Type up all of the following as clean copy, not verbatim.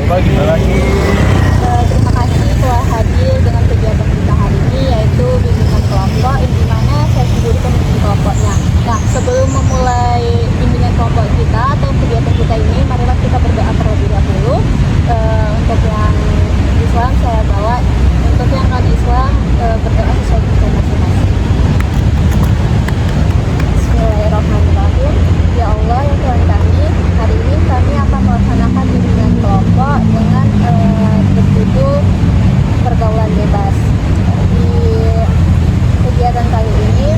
pagi. Terima kasih telah hadir dengan kegiatan kita hari ini, yaitu bimbingan kelompok yang dimana saya sendiri pemimpin kelompoknya. Nah, sebelum memulai bimbingan kelompok kita atau kegiatan kita ini, marilah kita berdoa terlebih dahulu. Untuk yang Islam saya bawa, untuk yang non Islam berdoa sesuai dengan masing-masing. Bismillahirrahmanirrahim. Ya Allah, ya Tuhan kami, hari ini kami akan melaksanakan bimbingan kelompok dengan berjudul pergaulan bebas. Di kegiatan kali ini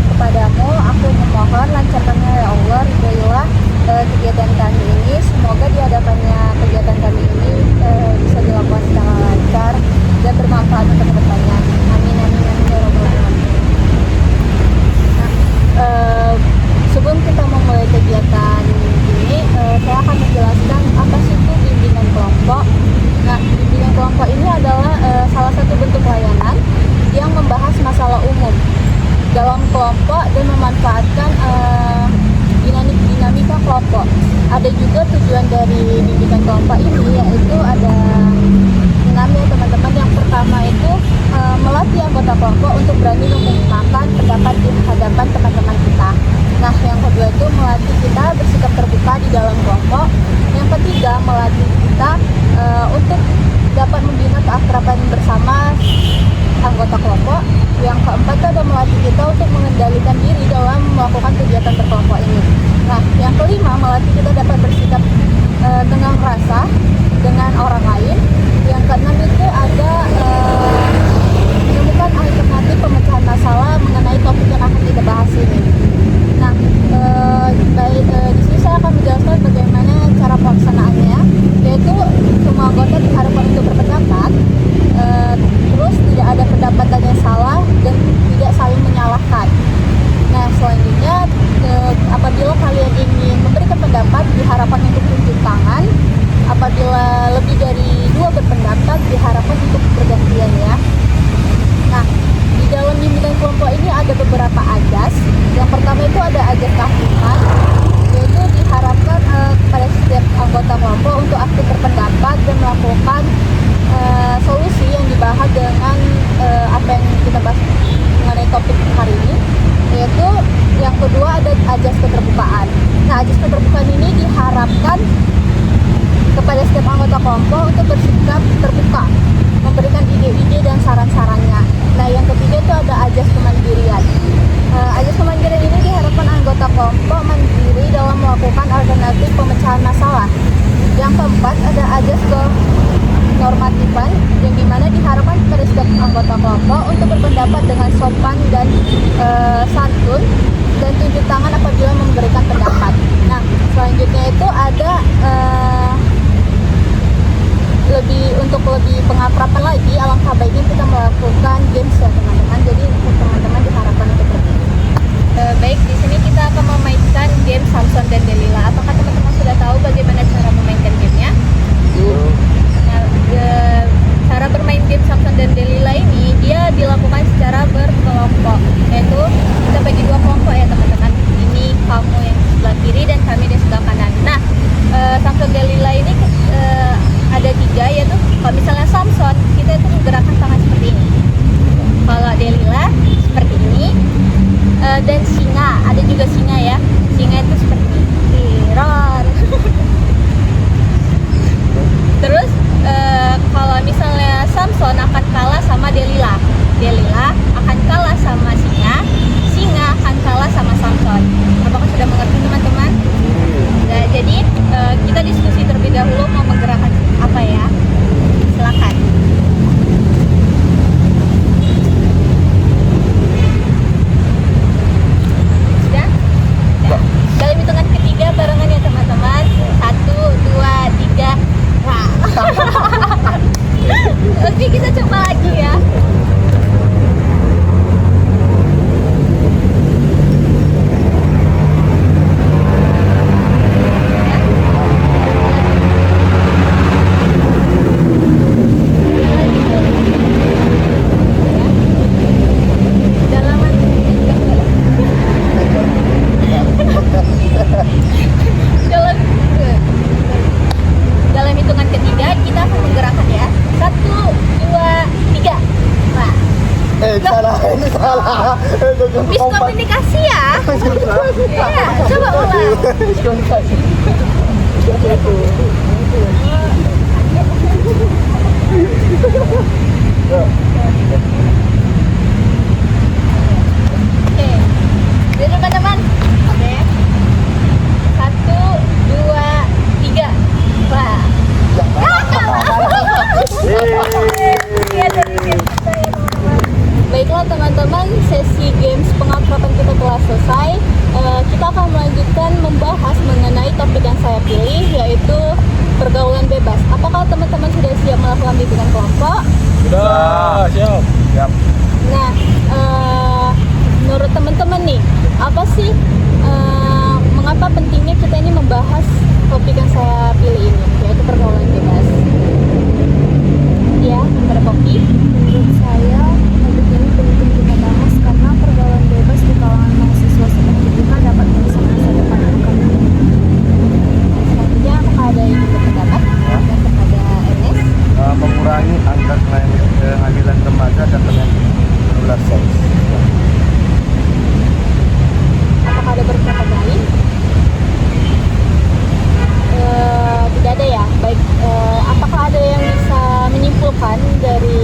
kepadamu aku memohon lancarkannya ya Allah, ridhoilah kegiatan kami ini. Semoga di hadapannya kegiatan kami ini bisa dilakukan secara lancar dan bermanfaat untuk kedepannya. Amin amin amin ya rabbal alamin. Sebelum kita memulai kegiatan ini, saya akan menjelaskan apa sih itu bimbingan kelompok. Nah, bimbingan kelompok ini adalah salah satu bentuk layanan yang membahas masalah umum dalam kelompok dan memanfaatkan dinamika kelompok. Ada juga tujuan dari bimbingan kelompok ini, yaitu ada 6 ya teman-teman. Yang pertama itu melatih anggota kelompok untuk berani mengungkapkan pendapat di hadapan teman-teman kita. Nah, yang kedua itu melatih kita bersikap terbuka di dalam kelompok. Yang ketiga, melatih kita untuk dapat membina keakraban bersama anggota kelompok. Yang keempat itu ada melatih kita untuk mengendalikan diri dalam melakukan kegiatan berkelompok ini. Nah, yang kelima, melatih kita dapat bersikap dengan rasa dengan orang lain. Yang keenam itu ada menemukan alternatif pemecahan masalah mengenai topik yang akan kita bahas ini. Nah, di sini saya akan menjelaskan bagaimana cara pelaksanaannya, yaitu semua anggota diharapkan untuk berpendapat, terus tidak ada pendapat yang salah dan tidak saling menyalahkan. Nah, selanjutnya apabila kalian ingin memberikan pendapat, diharapkan untuk tunjuk tangan. Apabila lebih dari 2 berpendapat, diharapkan untuk bergantian ya. Nah, di dalam bimbingan kelompok ini ada beberapa ajas. Yang pertama itu ada ajas keaktifan, yaitu diharapkan kepada setiap anggota kelompok untuk aktif berpendapat dan melakukan solusi yang dibahas dengan apa yang kita bahas mengenai topik hari ini. Yaitu yang kedua ada ajas keterbukaan. Nah, ajas keterbukaan ini diharapkan kepada setiap anggota kelompok untuk bersikap terbuka, memberikan ide-ide dan saran-sarannya. Nah, yang ketiga itu ada ajas kemandirian. Ajas kemandirian ini diharapkan anggota kelompok mandiri dalam melakukan alternatif pemecahan masalah. Yang keempat ada ajas kenormatifan, yang dimana diharapkan kepada setiap anggota kelompok untuk berpendapat dengan sopan dan santun dan tunjuk tangan apabila memberikan pendapat. Nah, selanjutnya itu ada untuk lebih pengakraban lagi, alangkah baiknya kita melakukan games ya teman-teman. Jadi untuk teman-teman diharapkan untuk bergame. Baik, di sini kita akan memainkan game Samson dan Delila. Apakah teman-teman sudah tahu bagaimana cara memainkan gamenya? Nah, cara bermain game Samson dan Delila ini dia dilakukan secara berkelompok, yaitu kita bagi 2 kelompok ya teman-teman. Ini kamu yang sebelah kiri dan kami di sebelah kanan. Nah, Samson Delila ini ada 3, yaitu kalau misalnya Samson, kita itu menggerakkan tangan seperti ini. Kalau Delila seperti ini, dan singa, ada juga singa ya. Singa itu seperti ini. Roar. Terus kalau misalnya Samson akan kalah sama Delila. Delila akan kalah sama singa. Singa akan kalah sama Samson. Apakah sudah mengerti teman-teman? Nah, jadi kita diskusi terlebih dahulu mau menggerakkan apa ya? Silakan. Sudah? Dalam hitungan Miskomunikasi ya. Iya, coba ulang. Miskomunikasi. Oke, jadi teman-teman. Oke. 1, 2, 3. Wah. Iya, jadi saya teman-teman. Baiklah teman-teman, sesi games pengakraban kita telah selesai. Kita akan melanjutkan membahas mengenai topik yang saya pilih, yaitu pergaulan bebas. Apakah teman-teman sudah siap melakukan bimbingan kelompok? Sudah, siap. Siap. Nah, menurut teman-teman nih, apa sih mengapa pentingnya kita ini membahas topik yang saya pilih ini, yaitu pergaulan bebas? Ya, pada kopi. Menurut saya, topik ini penting kita bahas karena pergaulan bebas di kalangan mahasiswa seperti kita dapat merusak masa depan kami. Selanjutnya, apakah ada yang berpendapat? Dan kepada Ernest, Mengurangi angka kehamilan remaja dan penyakit menular seks. apakah ada berpendapat lain? Tidak ada ya. Baik, apakah ada yang bisa menyimpulkan dari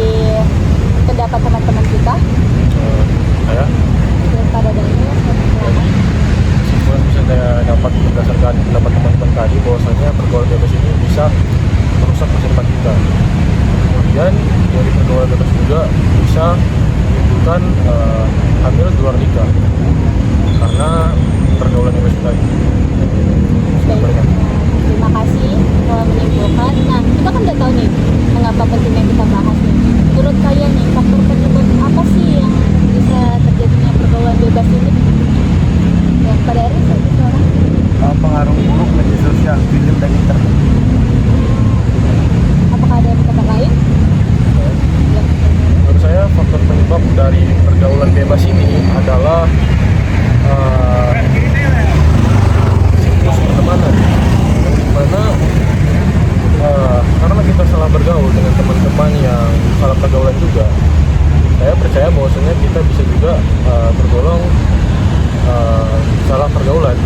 pendapat teman-teman kita? Saya Daripada Daniel, kesimpulan bisa saya dapat berdasarkan pendapat teman-teman tadi bahwasanya pergaulan bebas ini bisa merusak masa depan kita. Kemudian dari pergaulan bebas juga bisa menimbulkan hamil di luar nikah karena pergaulan bebas tadi. baik. Terima kasih telah menyimpulkan. Nah, kita kan udah tahu nih mengapa pentingnya kita bahas nih. Menurut kalian nih, faktor penyebab apa sih yang bisa terjadinya pergaulan bebas ini? Ya, pada Eris aja seorang. Pengaruh buruk media sosial, film dan internet. Apakah ada pendapat lain? Ya. Menurut saya faktor penyebab dari pergaulan bebas ini adalah siklus pertemanan, di mana karena kita salah bergaul dengan teman-teman yang salah pergaulan juga. Saya percaya bahwasanya kita bisa juga tergolong salah pergaulan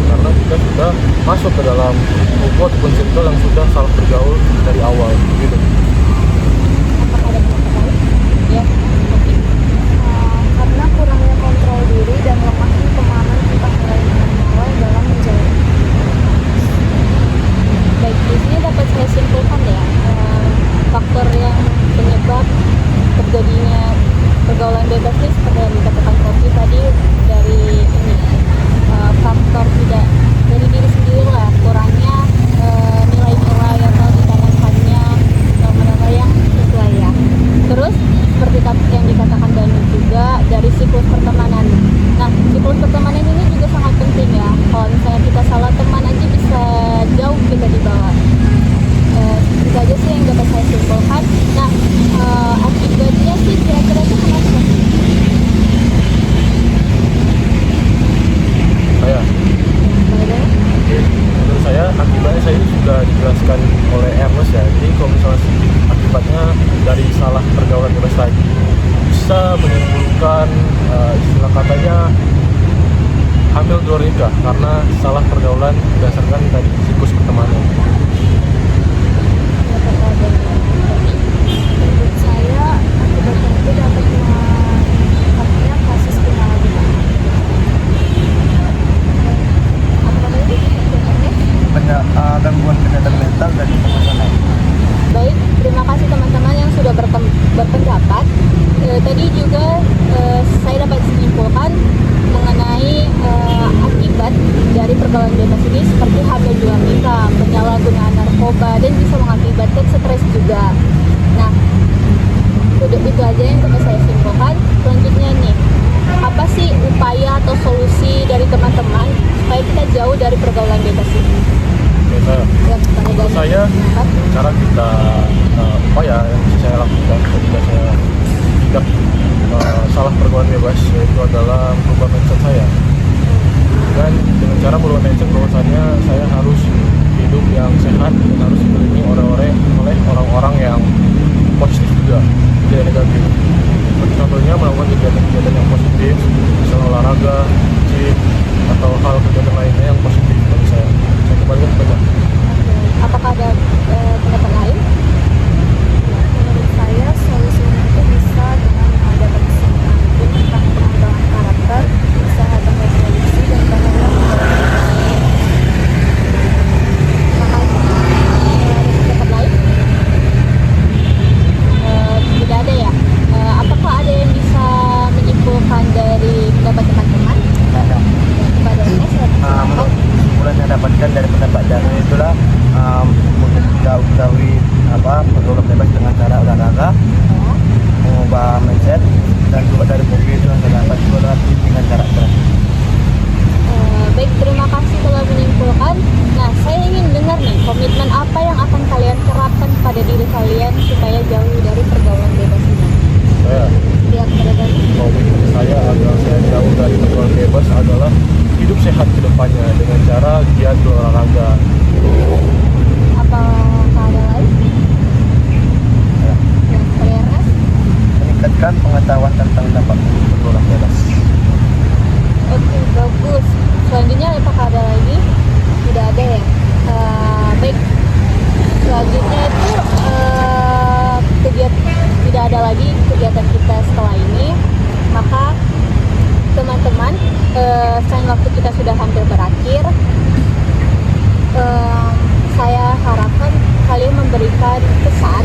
karena kita sudah masuk ke dalam buku ataupun circle yang sudah salah bergaul dari awal gitu. Apakah ada pendapat lain? Ya. Oke. Karena kurangnya kontrol diri dan lemahnya pemahaman tentang nilai-nilai moral dalam menjalani. Baik, di sini dapat saya simpulkan ya, faktor yang penyebab terjadinya pergaulan bebas ini seperti yang dikatakan Kopi tadi dari ini faktor tidak dari diri sendiri lah, kurangnya nilai-nilai atau ditanamkannya norma-norma yang sesuai ya. Terus seperti yang dikatakan Danu juga dari siklus pertemanan. Nah, siklus pertemanan ini juga sangat penting ya. Kalau misalnya kita salah teman aja bisa jauh kita dibawa. Itu aja sih yang dapat saya simpulkan. Nah, akibatnya sih kira-kira itu kenapa? Saya menurut saya akibatnya saya sudah dijelaskan oleh Ernest ya. Jadi kalau misalnya akibatnya dari salah pergaulan bebas tadi bisa menimbulkan istilah katanya hamil di luar nikah karena salah pergaulan berdasarkan tadi siklus pertemanan. Menurut saya, akibatnya itu dapat meningkatnya kasus penyalahgunaan. Apakah tadi? Gangguan kesehatan mental dan emosional. Baik, terima kasih teman-teman yang sudah berpendapat. Tadi juga saya dapat menyimpulkan mengenai akibat dari pergaulan bebas ini seperti hamil di luar nikah, penyalahgunaan narkoba, dan bisa mengakibatkan stres juga. Nah, itu aja yang dapat saya simpulkan. Selanjutnya nih, apa sih upaya atau solusi dari teman-teman supaya kita jauh dari pergaulan bebas ini? Ya, Menurut saya cara kita upaya yang bisa saya lakukan ketika saya tidak salah pergaulan bebas yaitu adalah merubah mindset saya, dan dengan cara merubah mindset bahwasannya saya harus hidup yang sehat dan harus dikelilingi oleh orang-orang yang positif juga, tidak negatif. Seperti contohnya melakukan kegiatan-kegiatan yang positif untuk jauhi pergaulan bebas dengan cara olahraga, mengubah mindset, dan juga dari Poppy itu yang saya dapat juga adalah dengan cara kreatif. Baik, terima kasih telah menyimpulkan. Nah, saya ingin dengar nih, komitmen apa yang akan kalian terapkan pada diri kalian supaya jauh dari pergaulan bebas ini? Saya Lihat pada dari komitmen saya agar saya jauh dari pergaulan bebas adalah hidup sehat ke depannya dengan cara giat berolahraga. apakah ada lain? Ya. Yang kalian rasa? Meningkatkan pengetahuan tentang dampak pergaulan bebas. Oke, bagus. Selanjutnya apakah ada lagi? Tidak ada ya? Baik. Selanjutnya itu kegiatan, tidak ada lagi kegiatan kita setelah ini. Maka teman-teman, sayang waktu kita sudah hampir berakhir. Saya harapkan kalian memberikan pesan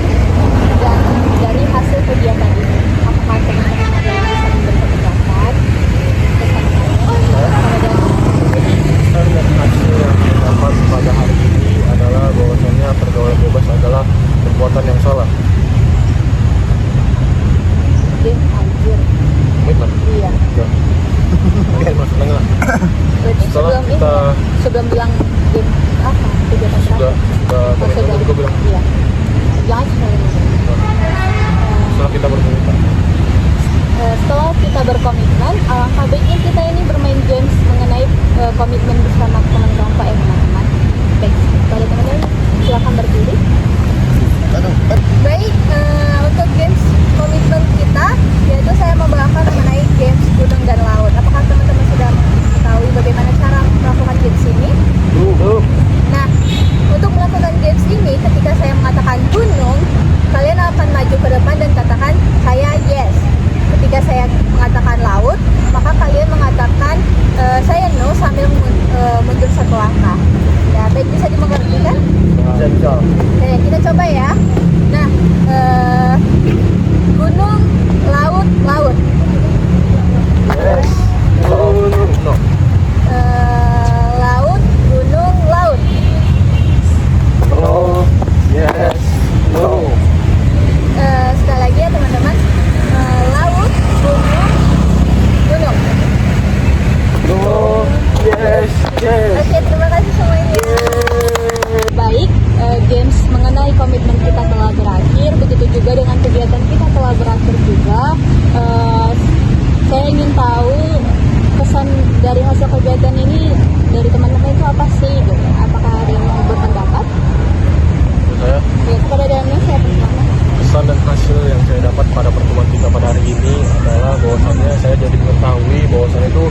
dan dari hasil kegiatan ini. Apakah teman-teman ada yang bisa memberikan pesan kalian? Jadi pesan dan hasil yang saya dapat pada hari ini adalah bahwasannya pergaulan bebas adalah perbuatan yang salah. Anjir. Komitmen. Iya. Ya. Oke, masuk tengah. Berarti Setelah sebelum kita ini, sebelum bilang game apa kegiatan sudah komitmen juga bilang. Iya. Jangan Setelah kita berkomitmen. setelah kita berkomitmen, alangkah baiknya kita ini bermain games mengenai komitmen bersama teman-teman Pak ya teman-teman. Baik, pada teman-teman silakan berdiri. Baik, untuk games komitmen kita, yaitu saya membawakan mengenai games gunung dan laut. Apakah teman-teman sudah mengetahui bagaimana cara melakukan games ini? Nah, untuk melakukan games ini, ketika saya mengatakan gunung, kalian akan maju ke depan dan katakan saya yes. Ketika saya mengatakan laut, maka kalian mengatakan saya no sambil mundur satu langkah. Ya, baik, bisa dimengerti kan? Bisa. Oke, kita coba ya. Nah, gunung, laut, laut. Yes. No. Laut, gunung, laut. No. Yes. No. Sekali lagi ya teman-teman. Laut, gunung, gunung. No. Yes. Yes. Oke, terima kasih semuanya. Baik, games mengenai komitmen kita telah berakhir. Begitu juga dengan kegiatan kita telah berakhir juga. Saya ingin tahu pesan dari hasil kegiatan ini dari teman-teman itu apa sih? Gitu. Apakah ada yang mau berpendapat? Saya Ya, kepada Daniel saya persilakan. pesan dan hasil yang saya dapat pada pertemuan kita pada hari ini adalah bahwasannya saya jadi mengetahui bahwasannya itu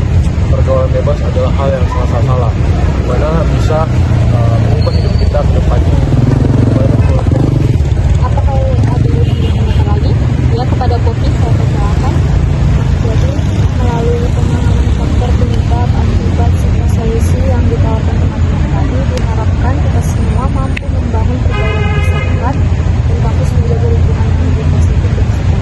pergaulan bebas adalah hal yang sangat salah, dimana bisa mengubah hidup kita ke depannya. Apakah ada yang berpendapat lagi? Ya, kepada Poppy saya persilakan. Jadi, melalui pemahaman faktor penyebab akibat semua solusi yang ditawarkan teman-teman tadi, diharapkan kita semua mampu membangun pergaulan yang sehat dan kampus menjaga lingkungan yang lebih positif dan sehat.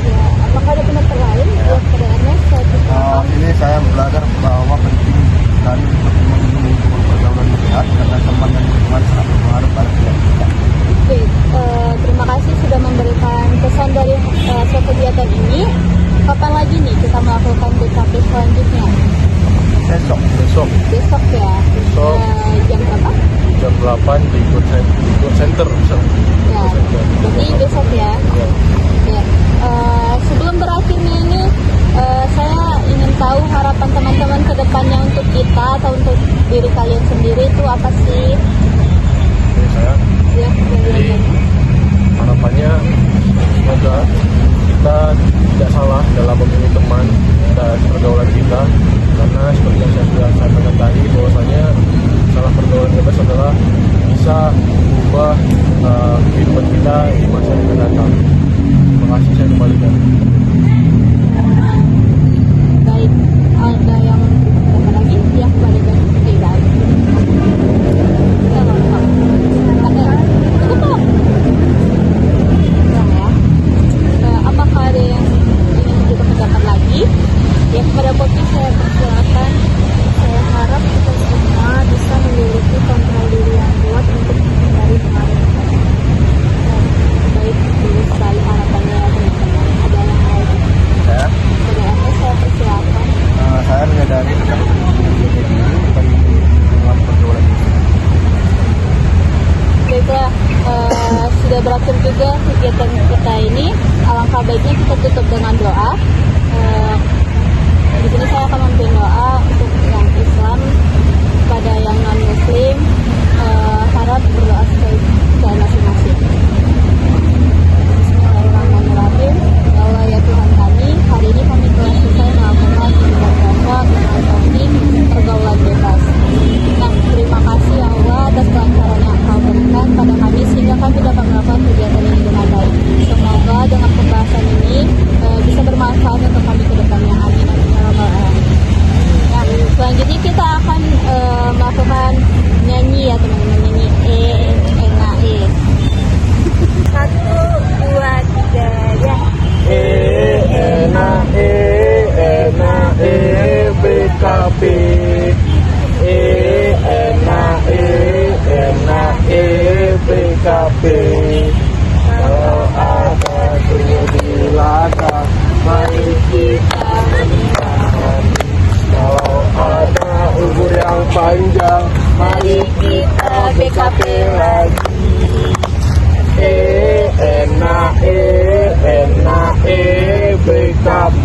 Ya, apakah ada pendapat lain? Ya, kepada Ernest saya persilakan. Ini saya belajar bahwa penting sekali untuk memiliki pergaulan yang sehat karena teman dan lingkungan sangat berpengaruh pada kita. Oke, terima kasih sudah memberikan pesan dari hasil kegiatan ini. Kapan lagi nih kita melakukan BKP selanjutnya? Besok. Besok ya. Besok. Jam berapa? Jam 8 di Good Center. Ya, jadi besok ya. Ya. Sebelum berakhirnya ini, saya ingin tahu harapan teman-teman ke depannya untuk kita atau untuk diri kalian sendiri itu apa sih? Jadi saya Ya, jadi harapannya semoga kita tidak salah dalam memilih teman dan pergaulan kita, karena seperti yang saya sudah sampaikan tadi bahwasanya salah pergaulan bebas adalah bisa mengubah kehidupan kita di masa yang akan datang. Terima kasih, saya kembalikan. baik. Ada yang apa lagi? Ya, kembalikan. Tidak ada. Ya, nggak apa-apa. Ada. Cukup. Nah, ya. Apakah ada yang ingin kita pendapat lagi? Ya, kepada Poppy saya persilakan. Saya harap kita semua bisa memiliki kontrol diri yang kuat untuk juga kegiatan kita ini alangkah baiknya kita tutup dengan doa. Di sini saya akan memimpin doa untuk yang Islam, pada yang non Muslim harap berdoa sesuai masing-masing. Bismillahirrahmanirrahim. Ya Allah ya Tuhan kami, hari ini kami telah selesai melakukan ibadah puasa dengan topik pergaulan bebas. Nah, terima kasih ya Allah atas kelancaran yang Engkau berikan pada kami sehingga kami dapat melakukan kegiatan ini dengan baik. Semoga dengan pembahasan ini bisa bermanfaat untuk kami ke depannya. Amin amin ya rabbal alamin. Nah, selanjutnya kita akan melakukan nyanyi ya teman-teman, nyanyi na e. 1, 2, 3 ya. Enak BKB. Enak BKB. Kalau ada tujuan mari kita menang. Kalau ada umur yang panjang, mari kita BKB lagi. Enak BKB.